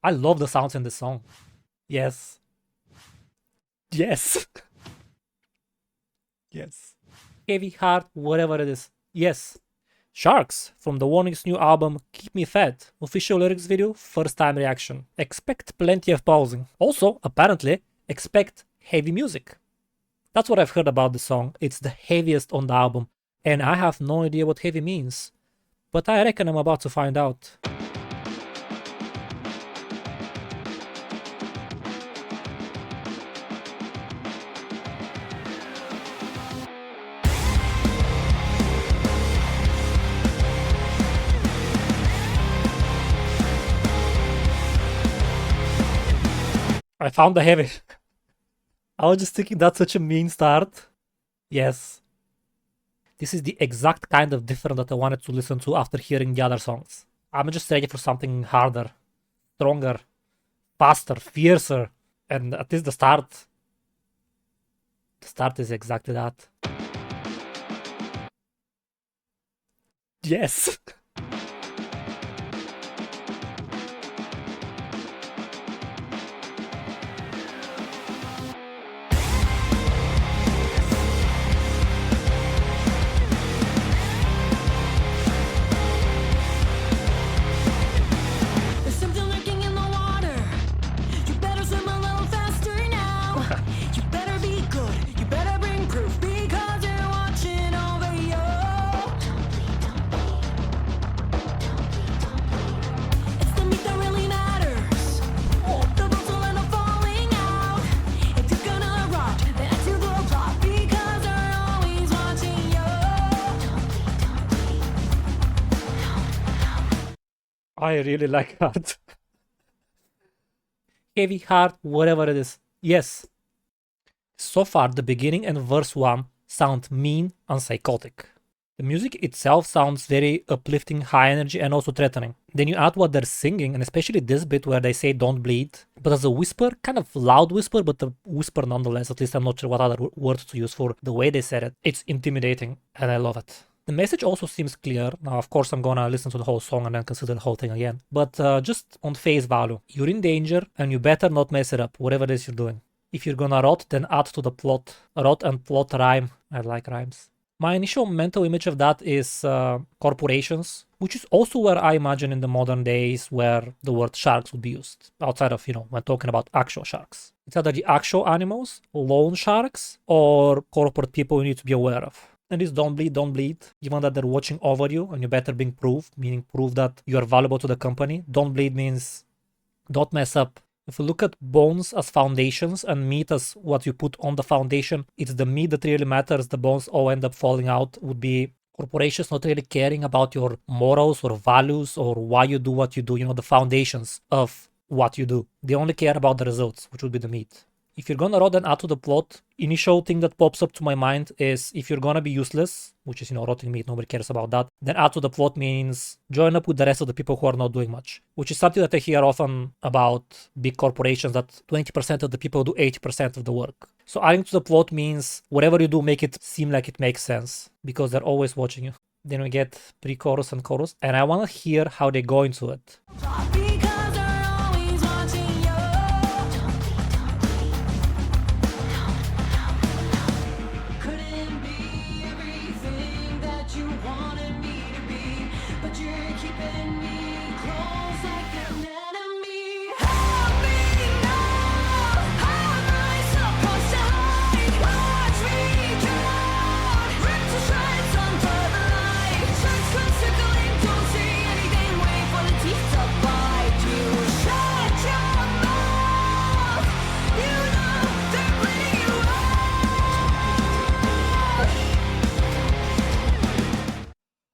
I love the sounds in this song. Yes. Yes. Yes. Heavy heart, whatever it is. Yes. Sharks from the Warning's new album Keep Me Fed. Official lyrics video, first time reaction. Expect plenty of pausing. Also, apparently, expect heavy music. That's what I've heard about the song. It's the heaviest on the album, and I have no idea what heavy means. But I reckon I'm about to find out. I found the heavy. I was just thinking that's such a mean start. Yes. This is the exact kind of different that I wanted to listen to after hearing the other songs. I'm just ready for something harder, stronger, faster, fiercer. And at least the start is exactly that. Yes. There's something lurking in the water. You better swim a little faster now. You better be good. You better bring proof because you're watching over you. It's the meat that really matters. The bones will end up falling out. If you're gonna rot, then to the rock because they're always watching you. I really like that. Heavy heart, whatever it is. Yes. So far, the beginning and verse 1 sound mean and psychotic. The music itself sounds very uplifting, high energy, and also threatening. Then you add what they're singing, and especially this bit where they say don't bleed, but as a whisper, kind of loud whisper, but a whisper nonetheless. At least I'm not sure what other words to use for the way they said it. It's intimidating, and I love it. The message also seems clear. Now, of course, I'm gonna listen to the whole song and then consider the whole thing again. But just on face value, you're in danger, and you better not mess it up, whatever it is you're doing. If you're gonna rot, then add to the plot. Rot and plot rhyme. I like rhymes. My initial mental image of that is corporations, which is also where I imagine in the modern days where the word sharks would be used, outside of, when talking about actual sharks. It's either the actual animals, loan sharks, or corporate people you need to be aware of. And this don't bleed, given that they're watching over you and you better bring proof, meaning proof that you are valuable to the company. Don't bleed means don't mess up. If you look at bones as foundations and meat as what you put on the foundation, it's the meat that really matters. The bones all end up falling out. Would be corporations not really caring about your morals or values or why you do what you do, the foundations of what you do. They only care about the results, which would be the meat. If you're gonna rot and add to the plot, initial thing that pops up to my mind is if you're gonna be useless, which is, rotting meat, nobody cares about that, then add to the plot means join up with the rest of the people who are not doing much, which is something that I hear often about big corporations, that 20% of the people do 80% of the work. So adding to the plot means whatever you do, make it seem like it makes sense, because they're always watching you. Then we get pre-chorus and chorus, and I wanna hear how they go into it. Because they're always watching you. Couldn't be everything that you wanted me to be, but you're keeping me close like an enemy. Help me now. How am I supposed to hide? Watch me drown. Ripped to shreds under the light. Sharks come circling, don't see anything. Wait for the teeth to bite you. Shut your mouth. You know they're bleeding you out.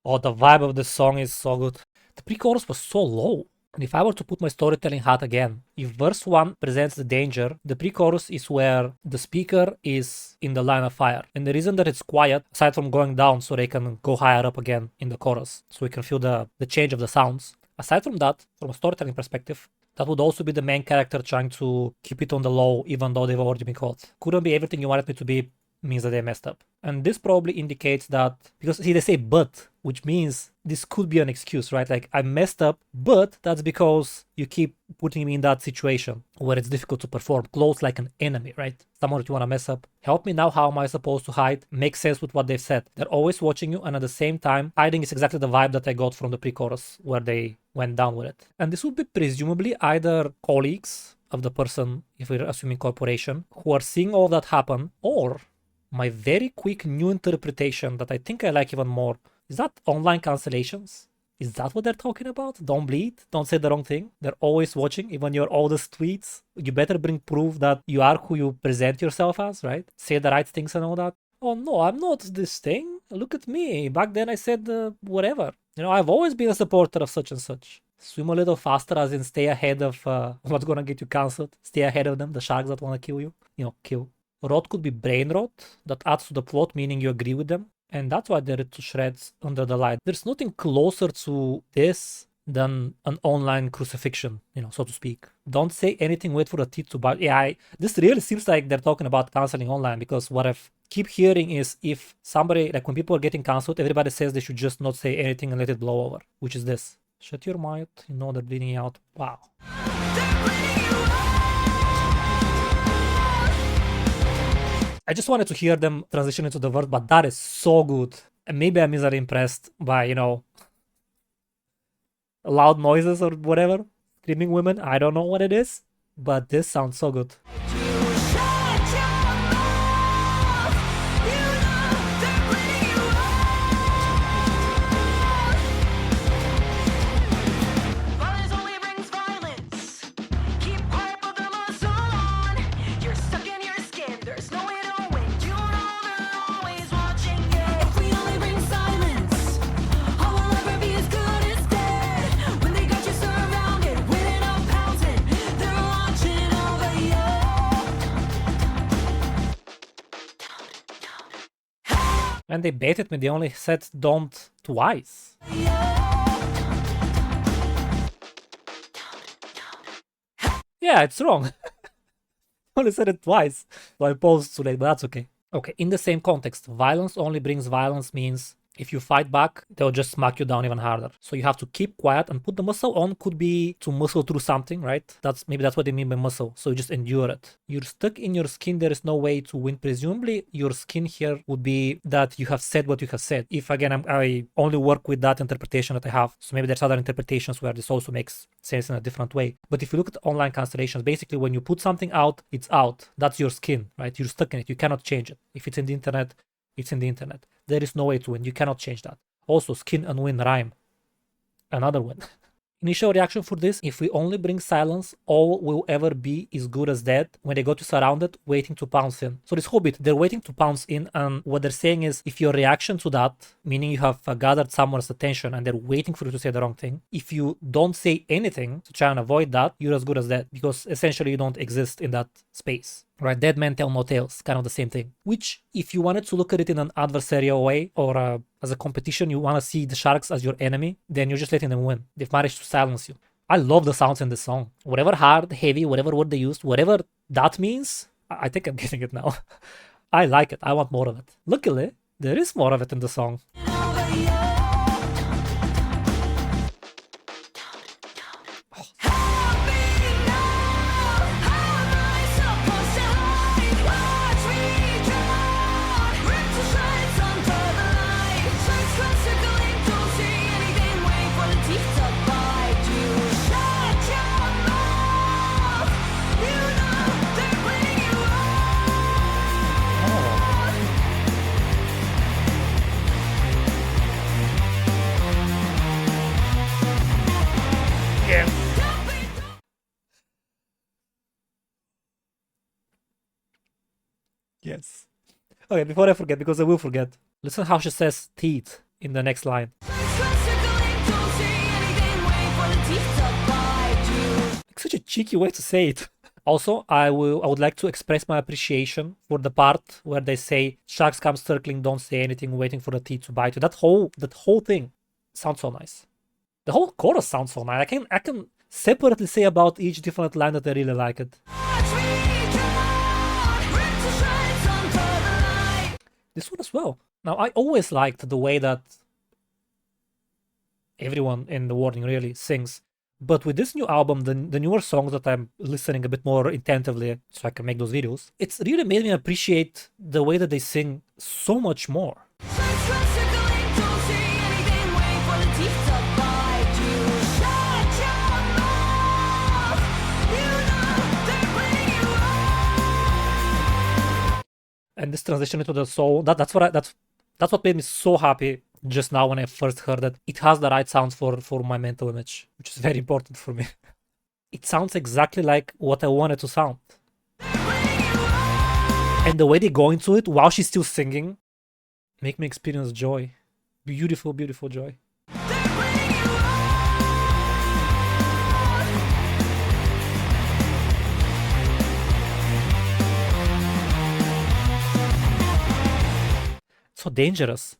Oh, the vibe of the song is so good. The pre-chorus was so low. And if I were to put my storytelling hat again, if verse 1 presents the danger, the pre-chorus is where the speaker is in the line of fire. And the reason that it's quiet, aside from going down so they can go higher up again in the chorus, so we can feel the change of the sounds. Aside from that, from a storytelling perspective, that would also be the main character trying to keep it on the low, even though they've already been caught. Couldn't be everything you wanted me to be, means that they messed up. And this probably indicates that, because see, they say but, which means this could be an excuse, right? Like, I messed up, but that's because you keep putting me in that situation where it's difficult to perform, close like an enemy, right? Someone that you want to mess up. Help me now, how am I supposed to hide? Make sense with what they've said. They're always watching you, and at the same time, hiding is exactly the vibe that I got from the pre-chorus, where they went down with it. And this would be presumably either colleagues of the person, if we're assuming corporation, who are seeing all that happen, or my very quick new interpretation that I think I like even more is that online cancellations. Is that what they're talking about? Don't bleed, don't say the wrong thing. They're always watching, even your oldest tweets. You better bring proof that you are who you present yourself as, right? Say the right things and all that. Oh no, I'm not this thing. Look at me. Back then I said whatever. You know, I've always been a supporter of such and such. Swim a little faster, as in stay ahead of what's gonna get you cancelled. Stay ahead of them, the sharks that wanna kill you. You know, kill. Rot could be brain rot that adds to the plot, meaning you agree with them. And that's why they're to shreds under the light. There's nothing closer to this than an online crucifixion, you know, so to speak. Don't say anything, wait for the teeth to bite. Yeah, this really seems like they're talking about canceling online, because what I keep hearing is if somebody, like when people are getting cancelled, everybody says they should just not say anything and let it blow over, which is this. Shut your mouth, you know they're bleeding out. Wow. I just wanted to hear them transition into the verse, but that is so good. And maybe I'm easily impressed by, you know, loud noises or whatever. Screaming women, I don't know what it is, but this sounds so good. Violence only brings violence. Keep quiet, put the muzzle on. You're stuck in your skin. There's no way to win. You know they're always watching you. If we only bring silence, all will ever be as good as dead. When they got you surrounded, winning or pouncing, they're watching over you. And they baited me, they only said don't twice. Yeah, it's wrong. Only said it twice. So I paused too late, but that's okay. Okay, in the same context, violence only brings violence means if you fight back, they'll just smack you down even harder. So you have to keep quiet and put the muscle on. Could be to muscle through something, right? Maybe that's what they mean by muscle. So you just endure it. You're stuck in your skin. There is no way to win. Presumably, your skin here would be that you have said what you have said. If again, I only work with that interpretation that I have. So maybe there's other interpretations where this also makes sense in a different way. But if you look at online cancellations, basically when you put something out, it's out. That's your skin, right? You're stuck in it. You cannot change it. If it's in the internet, it's in the internet. There is no way to win. You cannot change that. Also, skin and win rhyme. Another win. Initial reaction for this, if we only bring silence, all will ever be is good as dead when they got you surrounded, waiting to pounce in. So this whole bit, they're waiting to pounce in, and what they're saying is, if your reaction to that, meaning you have gathered someone's attention and they're waiting for you to say the wrong thing, if you don't say anything to try and avoid that, you're as good as dead, because essentially you don't exist in that space. Right? Dead men tell no tales, kind of the same thing. Which, if you wanted to look at it in an adversarial way, or as a competition, you want to see the sharks as your enemy, then you're just letting them win. They've managed to silence you. I love the sounds in this song. Whatever hard, heavy, whatever word they used, whatever that means, I think I'm getting it now. I like it. I want more of it. Luckily, there is more of it in the song. Yes. Okay, before I forget, because I will forget, listen how she says teeth in the next line. Like, such a cheeky way to say it. Also, I would like to express my appreciation for the part where they say sharks come circling, don't say anything, waiting for the teeth to bite you. That whole thing sounds so nice. The whole chorus sounds so nice. I can separately say about each different line that I really like it. this one as well. Now, I always liked the way that everyone in The Warning really sings. But with this new album, the newer songs that I'm listening a bit more attentively so I can make those videos, it's really made me appreciate the way that they sing so much more. And this transition into the soul, that's what made me so happy just now when I first heard it. It has the right sounds for my mental image, which is very important for me. It sounds exactly like what I wanted to sound. And the way they go into it while she's still singing make me experience joy. Beautiful, beautiful joy. So dangerous.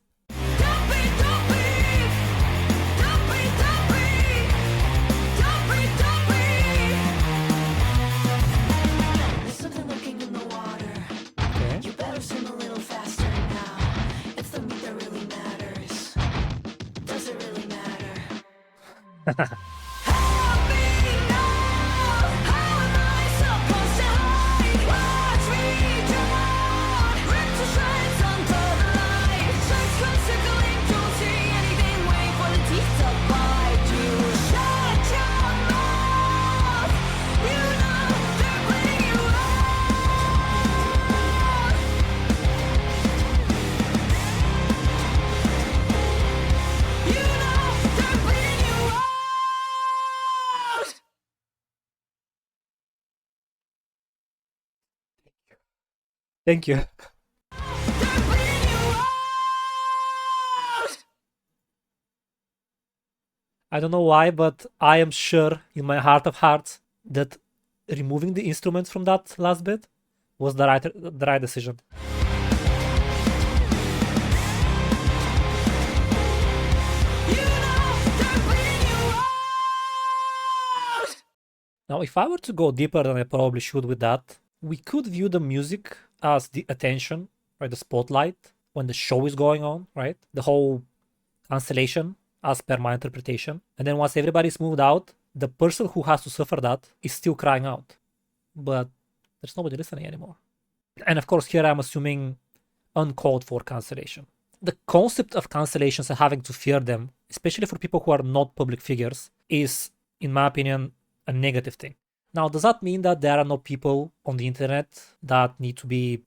Okay. You better swim a little faster now. It's the meat that really matters. Does it really matter? Help me now. How am I supposed to hide? Watch me drown. Ripped to shreds under the light. Sharks come circling, don't see anything. Wait for the teeth to bite you. Shut your mouth. You know they're bleeding you out. You know they're bleeding you out. Thank you. They're bleeding you out. I don't know why, but I am sure in my heart of hearts that removing the instruments from that last bit was the right decision. You know they're bleeding you out. Now, if I were to go deeper than I probably should with that, we could view the music as the attention, right? The spotlight when the show is going on, right? The whole cancellation, as per my interpretation. And then once everybody's moved out, the person who has to suffer that is still crying out. But there's nobody listening anymore. And of course, here I'm assuming uncalled for cancellation. The concept of cancellations and having to fear them, especially for people who are not public figures, is, in my opinion, a negative thing. Now, does that mean that there are no people on the internet that need to be,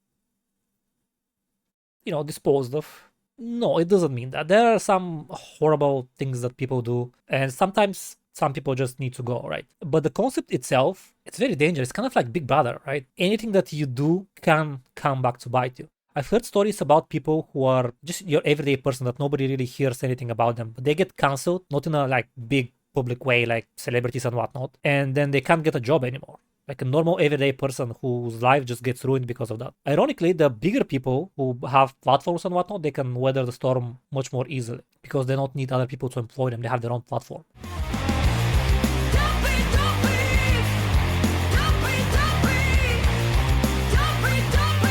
disposed of? No, it doesn't mean that. There are some horrible things that people do, and sometimes some people just need to go, right? But the concept itself, it's very dangerous. It's kind of like Big Brother, right? Anything that you do can come back to bite you. I've heard stories about people who are just your everyday person that nobody really hears anything about them, but they get cancelled, not in a like big public way like celebrities and whatnot, and then they can't get a job anymore. Like a normal everyday person whose life just gets ruined because of that. Ironically, the bigger people who have platforms and whatnot, they can weather the storm much more easily because they don't need other people to employ them. They have their own platform. Don't be, don't be. Don't be, don't be. Don't be, don't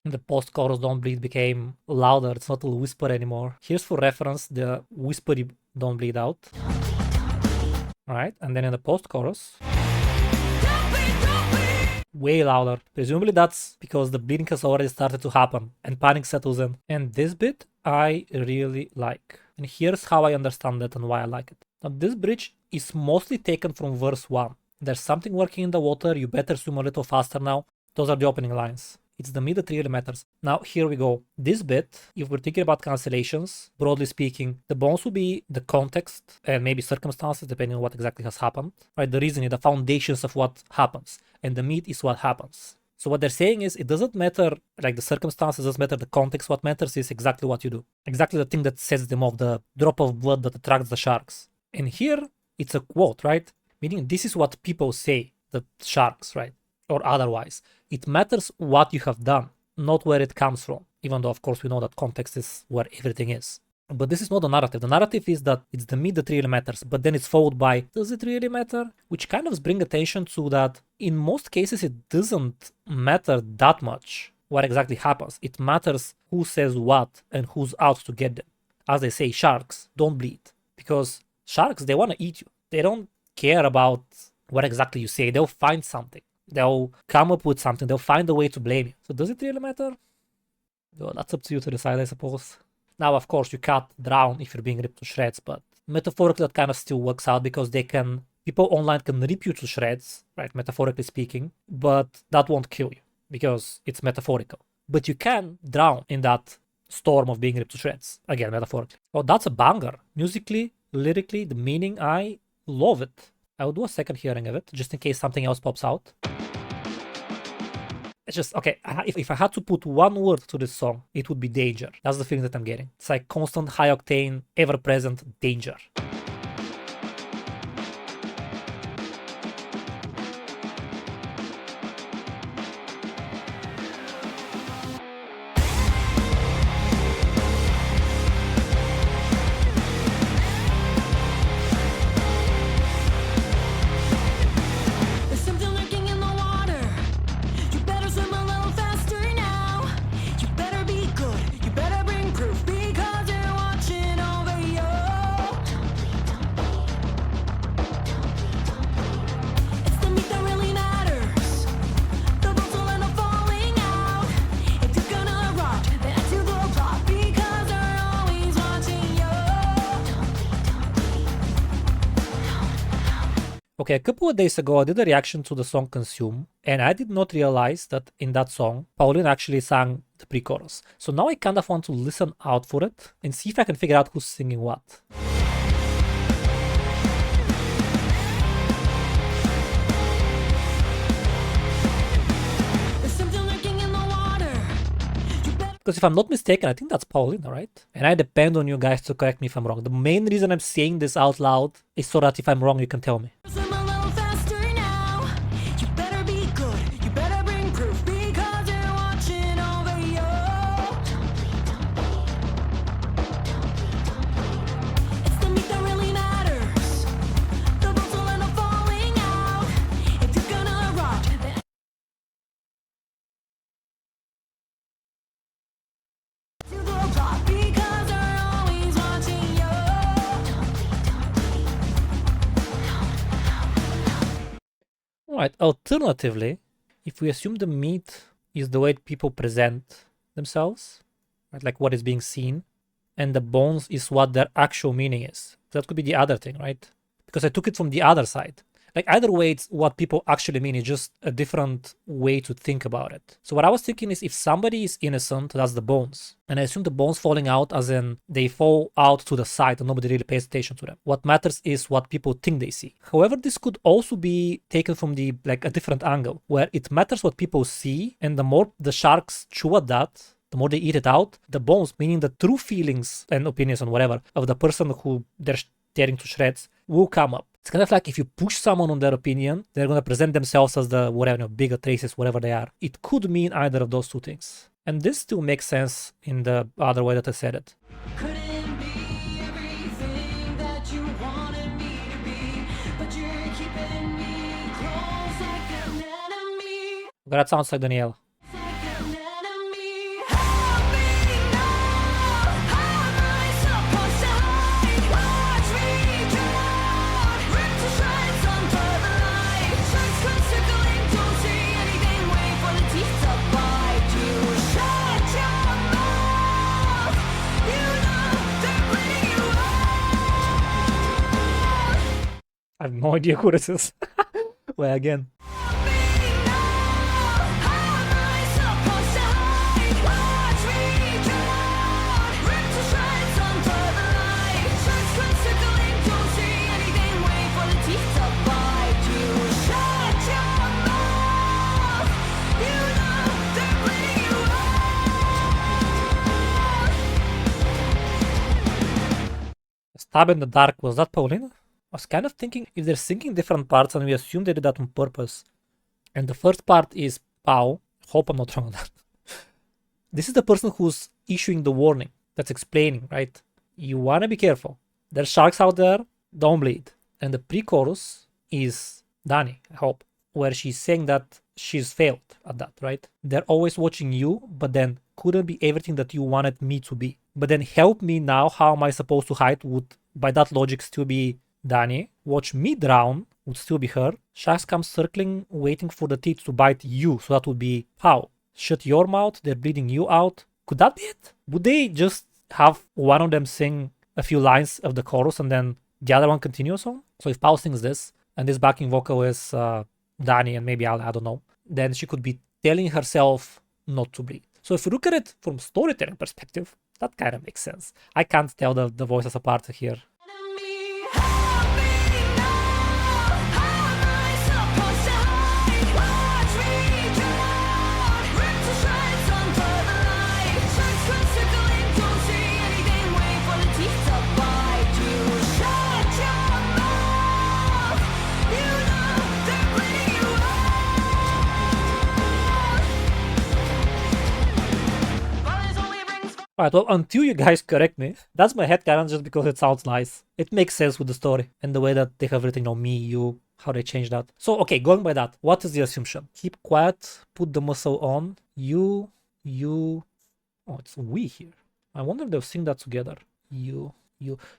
be. The post-chorus Don't Bleed became louder. It's not a whisper anymore. Here's for reference the whispery Don't Bleed out. Right, and then in the post-chorus, way louder. Presumably that's because the bleeding has already started to happen and panic settles in. And this bit I really like. And here's how I understand it and why I like it. Now this bridge is mostly taken from verse 1. There's something working in the water, you better swim a little faster now. Those are the opening lines. It's the mid that really matters. Now, here we go. This bit, if we're thinking about cancellations, broadly speaking, the bones will be the context and maybe circumstances, depending on what exactly has happened. Right? The reasoning, the foundations of what happens. And the meat is what happens. So what they're saying is it doesn't matter, like the circumstances, doesn't matter the context. What matters is exactly what you do. Exactly the thing that sets them off, the drop of blood that attracts the sharks. And here, it's a quote, right? Meaning this is what people say, the sharks, right? Or otherwise. It matters what you have done, not where it comes from, even though, of course, we know that context is where everything is. But this is not the narrative. The narrative is that it's the mid that really matters, but then it's followed by, does it really matter? Which kind of brings attention to that in most cases it doesn't matter that much what exactly happens. It matters who says what and who's out to get them. As they say, sharks don't bleed. Because sharks, they want to eat you. They don't care about what exactly you say. They'll find something. They'll come up with something. They'll find a way to blame you. So does it really matter? Well, that's up to you to decide, I suppose. Now, of course, you can't drown if you're being ripped to shreds, but metaphorically that kind of still works out because people online can rip you to shreds, right, metaphorically speaking, but that won't kill you because it's metaphorical. But you can drown in that storm of being ripped to shreds, again, metaphorically. Oh, that's a banger. Musically, lyrically, the meaning, I love it. I will do a second hearing of it, just in case something else pops out. It's just, okay, if I had to put one word to this song, it would be danger. That's the feeling that I'm getting. It's like constant, high-octane, ever-present danger. There's something lurking in the water. You better swim a little faster now. You better be good. You better bring proof because they're watching over you. It's the meat that really matters. The boats will end up falling out. If you're gonna rot, then add to the plot because they're always watching you. Okay, a couple of days ago, I did a reaction to the song Consume, and I did not realize that in that song, Pauline actually sang the pre-chorus. So now I kind of want to listen out for it and see if I can figure out who's singing what. There's something lurking in the water. You better Because if I'm not mistaken, I think that's Paulina, right? And I depend on you guys to correct me if I'm wrong. The main reason I'm saying this out loud is so that if I'm wrong, you can tell me. swim a little faster now. You better be good. You better bring proof because they're watching over you. It's the meat that really matters. The boats will end up falling out. If you're gonna rot, then to the plot because they're always watching you. Alright, alternatively, if we assume the meat is the way people present themselves, right, like what is being seen, and the bones is what their actual meaning is, that could be the other thing, right? Because I took it from the other side. Like either way, it's what people actually mean, it's just a different way to think about it. So what I was thinking is if somebody is innocent, that's the bones. And I assume the bones falling out as in they fall out to the side and nobody really pays attention to them. What matters is what people think they see. However, this could also be taken from the like a different angle, where it matters what people see, and the more the sharks chew at that, the more they eat it out, the bones, meaning the true feelings and opinions and whatever of the person who they're tearing to shreds, will come up. It's kind of like if you push someone on their opinion, they're going to present themselves as the whatever, bigger traces, whatever they are. It could mean either of those two things. And this still makes sense in the other way that I said it. Couldn't be everything that you wanted me to be, but you're keeping me close like an enemy. That sounds like Danielle. Like an enemy. Help me now. How am I supposed to hide? Watch me drown. Ripped to shreds under the light. Sharks come circling, don't say anything. Wait for the teeth to bite you. Shut your mouth. You know they're bleeding you out. I have no idea who this is. Well, again. Stab in the dark, was that Paulina? I was kind of thinking if they're singing different parts and we assume they did that on purpose. And the first part is Pau. Hope I'm not wrong on that. This is the person who's issuing the warning. That's explaining, right? you wanna be careful. There's sharks out there, don't bleed. And the pre-chorus is Dani, I hope, where she's saying that she's failed at that, right? They're always watching you, but then couldn't be everything that you wanted me to be. But then help me now, how am I supposed to hide? Would, by that logic, still be Dani. Watch me drown would still be her. Sharks come circling, waiting for the teeth to bite you, so that would be Pao. Shut your mouth, they're bleeding you out. Could that be it? Would they just have one of them sing a few lines of the chorus and then the other one continues on? So if Pao sings this, and this backing vocal is Dani and maybe I don't know, then she could be telling herself not to bleed. So if you look at it from storytelling perspective, that kind of makes sense. I can't tell the voices apart here. Enemy, help me now. How am I supposed to hide? Watch me drown, ripped to shreds under the light. Sharks come circling, don't see anything, wait for the teeth to bite you. Shut your mouth, you know they're bleeding you out. Violence only brings. Alright, well, until you guys correct me, that's my headcanon just because it sounds nice. It makes sense with the story and the way that they have written, me, you, how they changed that. So, okay, going by that, what is the assumption? Keep quiet, put the muscle on, you, oh, it's we here. I wonder if they'll sing that together. You.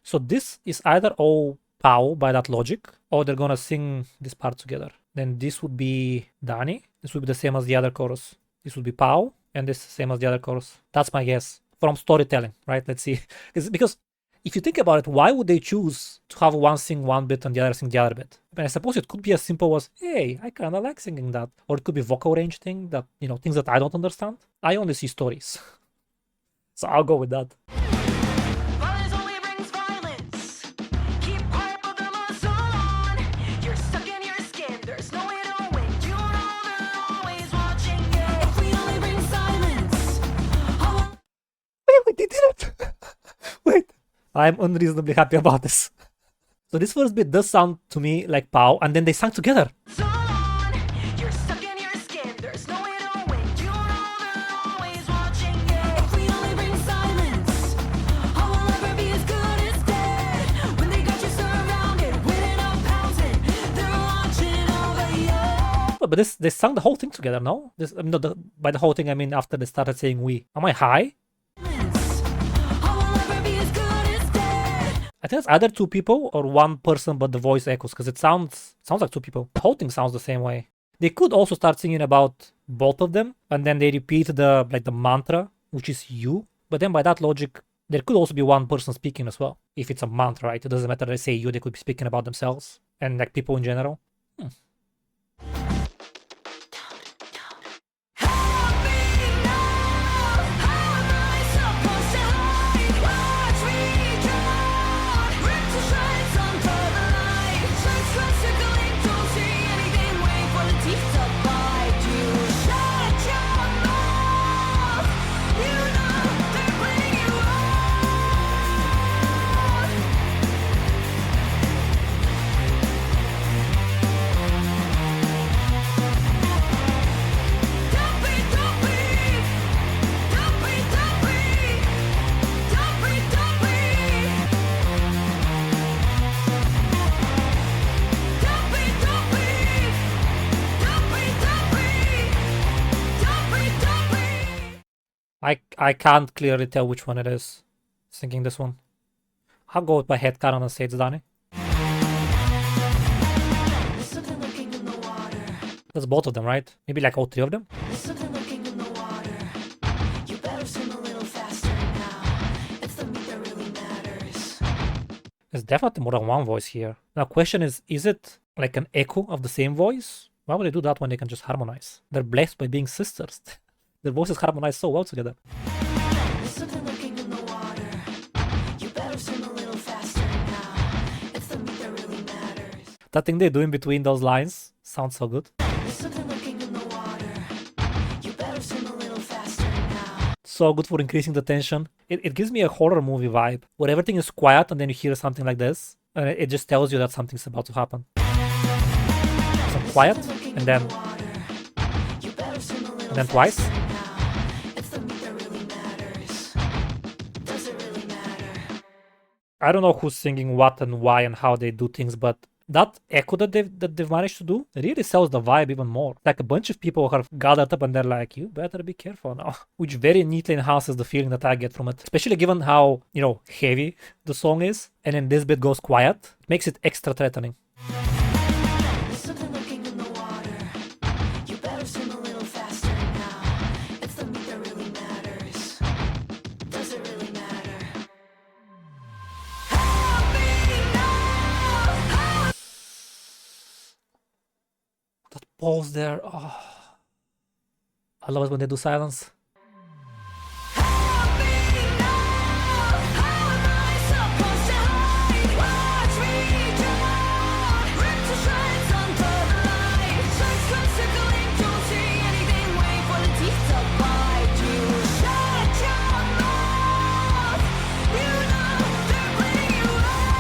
So this is either all Pao by that logic, or they're gonna sing this part together. Then this would be Dani, this would be the same as the other chorus. This would be Pao, and this same as the other chorus. That's my guess. From storytelling, right? Let's see. Because if you think about it, why would they choose to have one sing one bit and the other sing the other bit? I mean, I suppose it could be as simple as, hey, I kind of like singing that. Or it could be vocal range thing that, things that I don't understand. I only see stories. So I'll go with that. Violence only brings violence. Keep quiet, put the muzzle on. You're stuck in your skin, there's no way to win. You know they're always watching you. If we only bring silence, how Wait, they did it! Wait. I'm unreasonably happy about this. So this first bit does sound to me like Pao, and then they sang together. muzzle on. You're stuck in your skin, there's no way to win. You know they're always watching you. If we only bring silence, all will ever be as good as dead. When they got you surrounded, winning up pouncing, they're watching over you. But they sang the whole thing together, no? By the whole thing, I mean after they started saying we. Am I high? All will ever be as good as dead. I think it's either two people or one person, but the voice echoes, because it sounds like two people. The whole thing sounds the same way. They could also start singing about both of them, and then they repeat the mantra, which is you. But then by that logic, there could also be one person speaking as well. If it's a mantra, right? It doesn't matter they say you, they could be speaking about themselves and like people in general. Help me now. How am I supposed to hide? Watch me drown, ripped to shreds under the light. Sharks come circling, don't see anything, wait for the teeth to bite you. Shut your mouth, you know they're bleeding you Don't breathe, don't breathe. Don't breathe, don't breathe. Don't breathe, don't breathe. Don't breathe, don't breathe. Don't breathe, don't breathe. Don't breathe, don't breathe. I can't clearly tell which one it is. Thinking this one. I'll go with my headcanon and say it's Dani. There's something lurking in the water. That's both of them, right? Maybe like all three of them? There's something lurking in the water. You better swim a little faster now. It's the meat that really matters. There's definitely more than one voice here. Now, question is it like an echo of the same voice? Why would they do that when they can just harmonize? They're blessed by being sisters. Their voices harmonize so well together. There's something lurking in the water. You better swim a little faster now. It's the meat that really matters. That thing they do in between those lines sounds so good. There's something lurking in the water. You better swim a little faster now. So good for increasing the tension. It gives me a horror movie vibe, where everything is quiet and then you hear something like this, and it just tells you that something's about to happen. So quiet, and then You better swim a little and then twice. faster now. It's the meat that really matters. Does it really matter? I don't know who's singing what and why and how they do things, but that echo that they've managed to do really sells the vibe even more. Like a bunch of people have gathered up and they're like, you better be careful now. Which very neatly enhances the feeling that I get from it. Especially given how, heavy the song is. And then this bit goes quiet. It makes it extra threatening. There's something lurking in the water. You better swim a little faster now. It's the meat that really matters. Does it really matter? Help me now. That pause there. Oh. I love it when they do silence. Help me now. How am I supposed to hide? Watch me drown. Ripped to shreds under the light. Sharks come circling, don't see anything. Wait for the teeth to bite you. Shut your mouth. You know they're bleeding you out.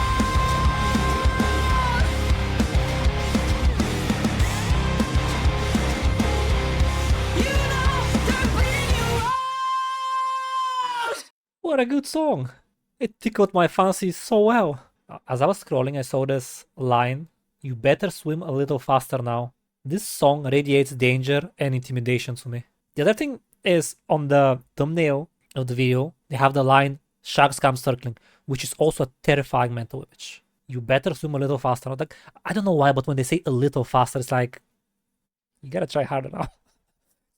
You know they're bleeding you out. What a good song! It tickled my fancy so well. As I was scrolling, I saw this line, "You better swim a little faster now." This song radiates danger and intimidation to me. The other thing is on the thumbnail of the video, they have the line, "Sharks come circling," which is also a terrifying mental image. You better swim a little faster. Like, I don't know why, but when they say a little faster, it's like, you gotta try harder now.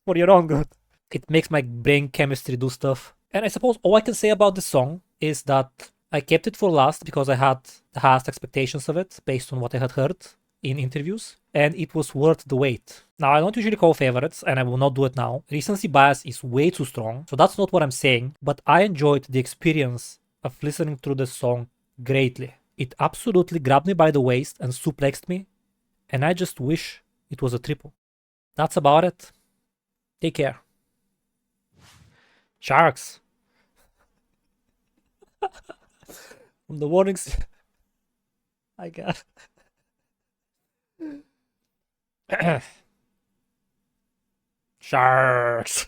For your own good. It makes my brain chemistry do stuff. And I suppose all I can say about this song is that I kept it for last because I had the highest expectations of it based on what I had heard in interviews, and it was worth the wait. Now, I don't usually call favorites, and I will not do it now. Recency bias is way too strong, so that's not what I'm saying, but I enjoyed the experience of listening through this song greatly. It absolutely grabbed me by the waist and suplexed me, and I just wish it was a triple. That's about it. Take care. Sharks. From the warnings. I got. Sharks.